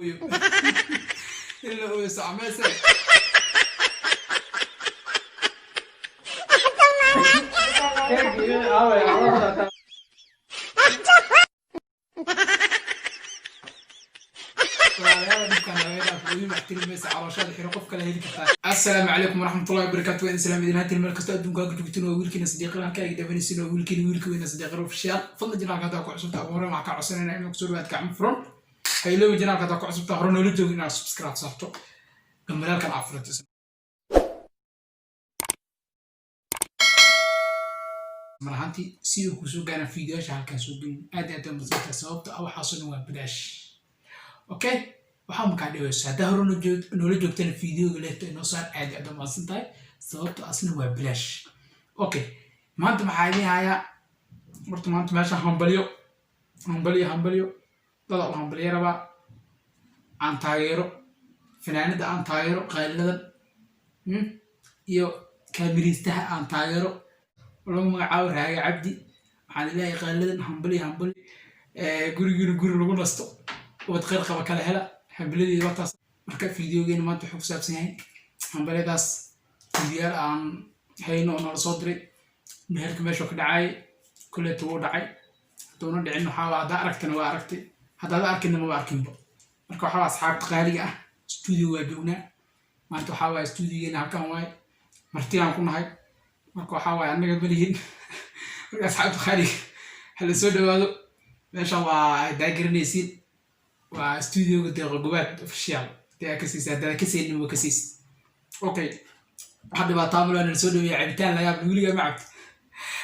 إلا هو يسعى سنة السلام عليكم ورحمة الله وبركاته. وإن سلام مدينة الملك أدون كاكو جبتنا ويلكن صديق لنا كاي دفن السنة ويلكن صديق رو في الشارع فضل جناك هذا كعصب تأمره مع كعصنا إنه كسر بعد كعم فرن هيلو جناك هذا كعصب تهرون ولدوا إنه سبسكرايب صارتو كملنا كان عفرت مرحنتي سيو كسو كان فيديو شحال كسوقين أدي مزيكا سببت أو حاصل وبلاش أوكي waxaan ka dhigaysaa hadaa hore noola joogtana fiidiyoga leegta inoo saar aad aad maasan tahay sababta asna waa bilaash okay maanta maxaa idin hayaa horta maanta meesha hambalyo dad oo hambalyo raba aan taageero fanaanada aan taageero qayladan iyo kaamiriistaha aan taageero lagu magacaabo Raaga Cabdi waxaan ilaahay qayladan hambalyo guri lagu nasto oo qeyr qaba kala hela حبلي وقت مركب فيديو جين ما تحب سابسين حبلي داس فيديو عن هينو أنا صدري مهرك ماشوا كدعاي كل تو دعاي تونا دعينا حاول دارك أنا واركتي هذا دارك إنه ما باركين بو مركب حاول أصحاب غالية استوديو وجونا ما أنتوا حاول استوديو جين هكذا واي مرتين عم هاي مركب حاول عندنا قبلين أصحاب غالية هلا سودو هذا ما شاء الله داير نسيت واستوديو دغوبات اوفيشال تاع كسيس هذا كسين مو كسيس اوكي حد ما طابلو انا نسودو يا عبتان لا يا ولي معك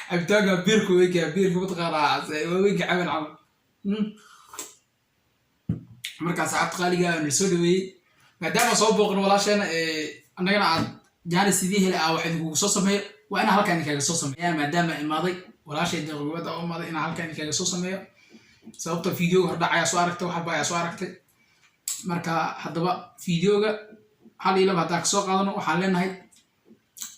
عبتان بيركو بيركو بتقرا ويك عمل عمل marka saacad qaaliga aan soo dhaweey maadaama soo booqno walaashana annagana aan jaani sidii hel ah waxay ugu soo sameeyo waa in halkaan kaga soo sameeyo maadaama imaaday walaashay daqwada oo imaaday in halkaan kaga soo sameeyo sababta fiidiyooga hordhacaya soo aragtay waxa baa soo aragtay marka hadaba fiidiyooga hal ila baad ka soo qaadano waxaan leenahay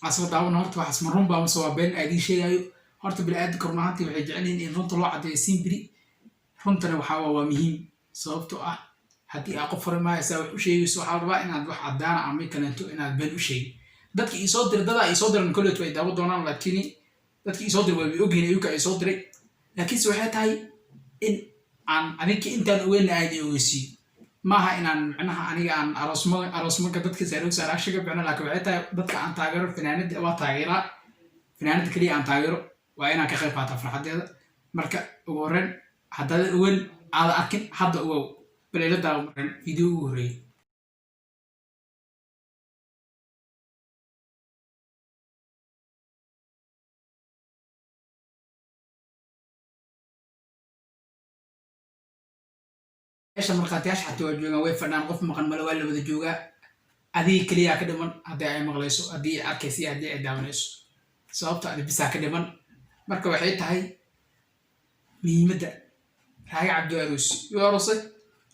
asoo daawano horta waxa marun baa soo been aadi sheegayo horta bilaa kornaanti waxay jeceliin in runta loo cadeeyo simbiri runtana waxa waa muhiim sababtoo ah hadii aan qof farmaaysa wax u sheegayso waxa rabaa inaad wax cadaan ama kaleento inaad been u sheeg dadka ii soo dirdada ay soo diran kulleed way daawo doonaan laakiin dadka ii soo dir way ogeen ayuka ay soo diray laakiin waxay tahay in aan aniga intaan weyn aadi ogeysi maaha inaan macnaha aniga aan aroosmaga dadka saaraashiga bixin laakiin waxay tahay dadka aan taageero fanaanada waa taageera fanaanada kaliya aan taageero waa inaan ka qayb qaato farxadeeda marka ugu horreyn hadda weyn aad arkin hadda ugu baleela daawo markan video ugu horeeyay إيش مرقاتياش حتى وجونا ويفرنا نقف مقن ملا ولا بده جوجا هذه كلية كده من هذه أي مغليسو هذه أركيسي هذه أداونيسو صوبت هذه بس كده من مركب وحيد هاي مين مدة هاي عبد الروس يورثه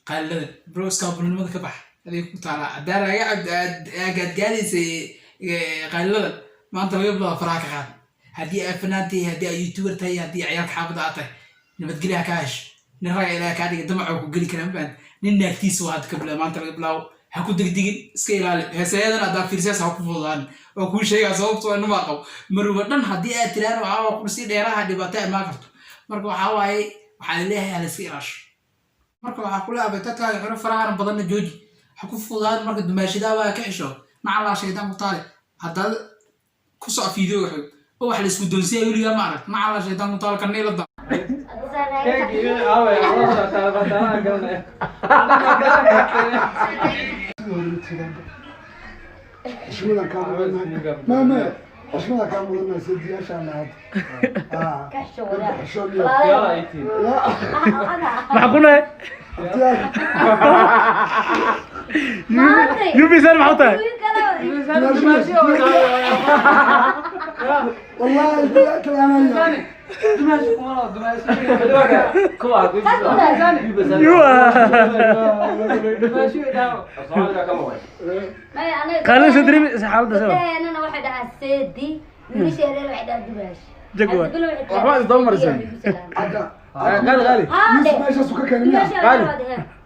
قال له بروس قبل ما ذكبح هذه طالع دار هاي عبد قد جالس قال له ما أنت يبغى فراك هذا هذه فنانتي هذه يوتيوبر تاي هذه عيال حافظاتي نبي تقولها كاش نراي إلى كادي دمعه وقولي كلام بان نين نكتيس واحد قبل ما أنت قبله هكو دقيقين سكيل على هسيادنا أدار في رسالة هكو فلان وكل شيء أصابته إنه ما قو مروتنا هدي أتلان وعاو كرسي ديرها هدي بتاع ما كرتو مركو حواي وحاليه على سيراش مركو حقولها بتاعها يعرف فرعان بدن جوجي هكو فلان مركو دماشي دا وكحشو مع الله شيطان مطالع هذا كسر فيديو حلو هو حل اسمه دونسي يقول يا معرف مع الله شيطان مطالع كان نيل الضم اسمه كان ماما اسمه كان مولنا سيدي عشان هذا كشوري يلا ايتي لا معقولة يوبي سر محطة والله بدأت أنا دمشق والله دمشق كوا قالوا صدري حالته سوا انا واحد على السيدي مش يا واحد على دمشق جقوة واحد يدور زين عدا غالي مش سوكا كان غالي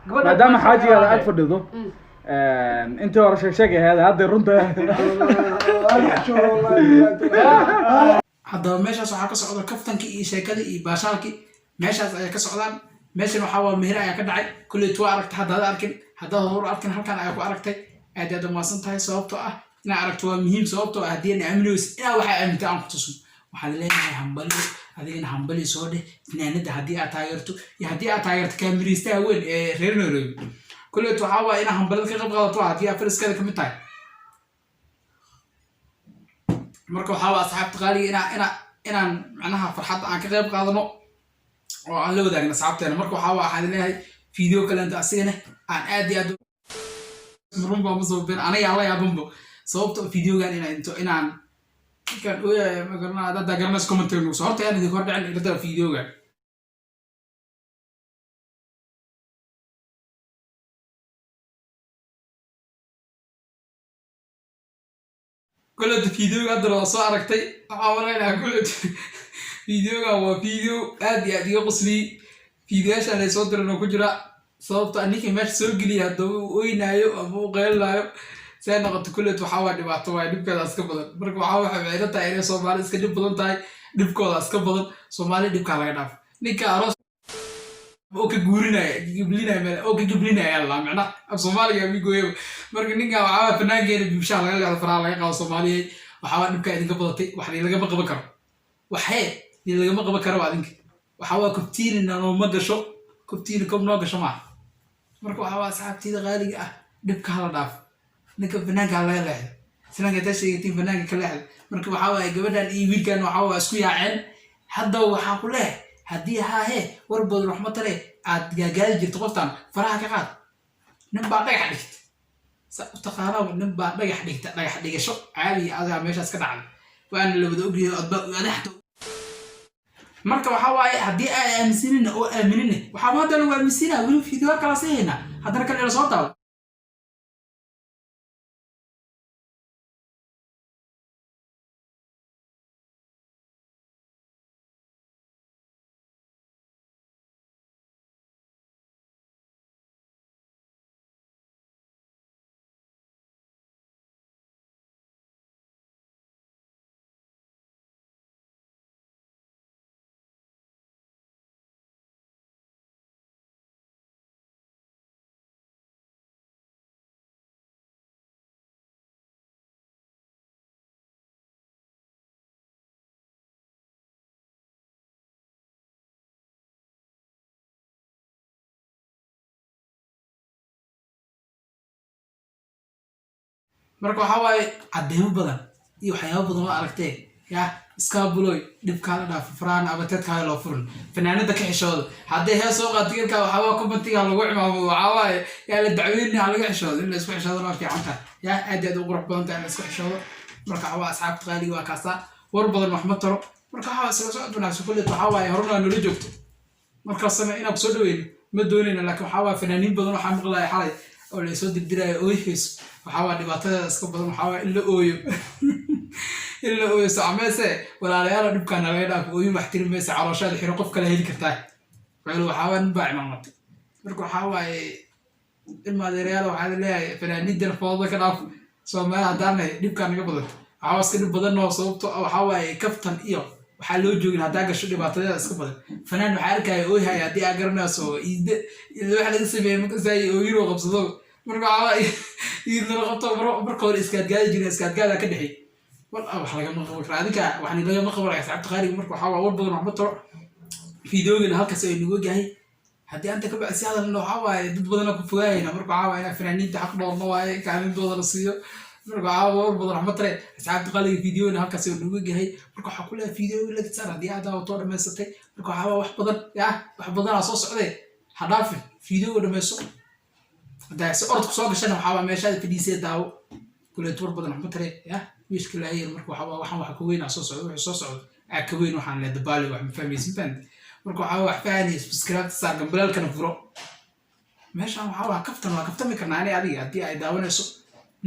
maadaama xaajigaada aad fadhido intii hore sheegay hadda runta haddaba meeshaas waxaa ka socda kaftankii iyo sheekadii iyo baashaalkii meeshaas ayaa ka socdaan meeshan waxaa waa meher ayaa ka dhacay kulleet waa aragtay haddaad arkin haddaad hor arkin halkan ayaa ku aragtay aad aad umaasan tahay sababtoo ah inaad aragto waa muhiim sababtoo ah haddii aan aaminayso inaa waxaa aamintay aan ku tusin waxaan leeyahay hambali adigana hambali soo dheh fanaanada haddii aad taageerto iyo haddii aad taageerto kaamiriistaha weyn ee reer Nairobi kulleet waxaa waa inaa hambalada ka qayb qaadato haddii aad fariskada ka mid tahay marka waxaa waa asxaabta qaaliga inaan macnaha farxad aan ka qayb qaadano oo aan la wadaagno asxaabteena marka waxaan leeyahay video kale inta asigana aan aad iyo aad runba ma soo been aniga alla yaabanbo sababta videogan inaan kan ooyay ma garanaa dad garanas comment ku soo horta aan idin kor dhicin ilaa videogan كلت فيديو قدر وصار ركتي أولاً كلت فيديو هو فيديو أدي قصلي فيديو عشان يصدر إنه كجرا صوت أني كماش سوقلي هذا وين هايو أبو غير لايو سأنا قلت كلت وحاول نبعته نبكي أسكبل بركو حاول حبيبي تايري سومالي سكجب بدون تاي نبكي أسكبل سومالي نبكي على جناف نيكا أروس اوكي غورينا جبلينا مال اوكي جبلينا يلا معنا Soomaaliya يا ميغو marka ninka waxa fanaangeena bibsha laga leeyahay faraa laga qabo Soomaaliya waxa dhibka idinka badatay wax laga ma qaban karo waxay laga ma qaban karo adinka waxa waa kubtiina noo ma gasho kubtiina kom noo gasho ma marka waxa waa saxaabtida qaaliga ah dhibka hala dhaaf ninka fanaanka laga leeyahay sinaga tashiitin fanaanka kala leeyahay marka waxa waa gabadhan iyo wiilkan waxa waa isku yaaceen hadda waxa ku leeyahay haddii haahe war badan wax ma tare aad gaagaali jirto qoftan faraha ka qaad nin baa dhagax dhigta taqaanaa nin baa dhagax dhigasho caadi adaa meeshaas ka dhacday waan la wada ogyahay adba wadaxto marka waxa waaye haddii ay aaminsanina oo aaminina waxa ma dal waa aaminsanaa wili video kala saheena haddana kan ila soo taabo marka waxa waaye cadeemo badan iyo waxyaabo badan oo aragtay ya iska buloy dhibka la dhaaf faraan abateedka loo furin fanaanada ka xishooda haddii hees soo qaadiyay waxa waa commentiga lagu cimaamo waxa waaye yaa la dacweynaa laga xishoodo in la isku xishoodo ma fiican tahay ya aad aad u qurux badan tahay in la isku xishoodo marka waa asxaabta qaaliga waa kaasa war badan wax ma taro marka waxa soo socodna kulleed waxa waaye horuna nala joogto marka samee inaad soo dhaweyn ma doonayna laakiin waxa waa fanaaniin badan waxa maqlaay xalay oo la soo dirdiraayo oo hees waxa waa dhibaatada iska badan waxa waa illa ooyo saameese walaalayaal dhibkan laga dhaaf ooyo wax tirmeesa calooshaada xiro qof kale heli kartaa waxa waa baa imaamad marka waxa waa ilma deereyaal waxa leeyahay fanaaniinta foodo ka dhaaf Soomaaliya hadana dhibkan naga badan waxa iska dhib badan oo sababto waxa waa kaftan iyo waxa loo joogin hadaa gasho dhibaatada iska badan fanaan waxa arkay oo yahay hadii aad garanayso waxa laga sameeyay marka say oo yiro qabsado marka waxa yidna qabto marka hore iskaad gaada ka dhixi والله وحلاقة ما خبر هذيك وحني لا ما خبر عصبت قاري مركو حاول أول بدر محمد ترى فيديو هالك سوي نقول جاي هدي أنت كبر سيادة إنه حاول ضد بدنا كفواينا مركو حاول أنا فنانين تحقق والله كان بدر الصيو مركو حاول أول بدر محمد ترى عصبت قاري فيديو هالك سوي نقول جاي مركو حكولها فيديو اللي تصير هدي هذا وطور ما ستي مركو حاول واحد بدر واحد بدر على صوص عليه حرافي فيديو ولا ما يسوق ده سأرد قصاق عشان حاول ما يشاهد في دي سيد داو كل طور بدر محمد ترى مشكلة هي مركو waxaan كوين على صوص كوين waxaan la dabaali wax fahmaysin band markuu wax faani subscribe saar gambalal kana furo meeshaan waxa kaftan karnaa ani adiga hadii ay daawanayso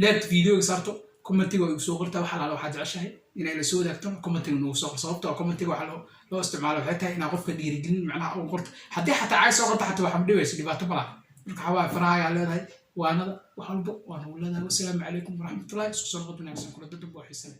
like video saarto commentiga oo soo qorta waxa la waxa jeceshahay inay la soo daagto commentiga noo soo sababtoo commentiga waxa loo isticmaalo waxay tahay in qofka dhiirigelin macnaha uu qorto hadii xataa ay soo qorto xataa waxa dhibeyso dhibaato ma laha marka xawaa faraha ayaa leedahay waanada wax walba waan ugu leedahay. Wassalaamu calaykum waraxmatullaahi isku soo noqod wanaagsan kula dad buu xiisan.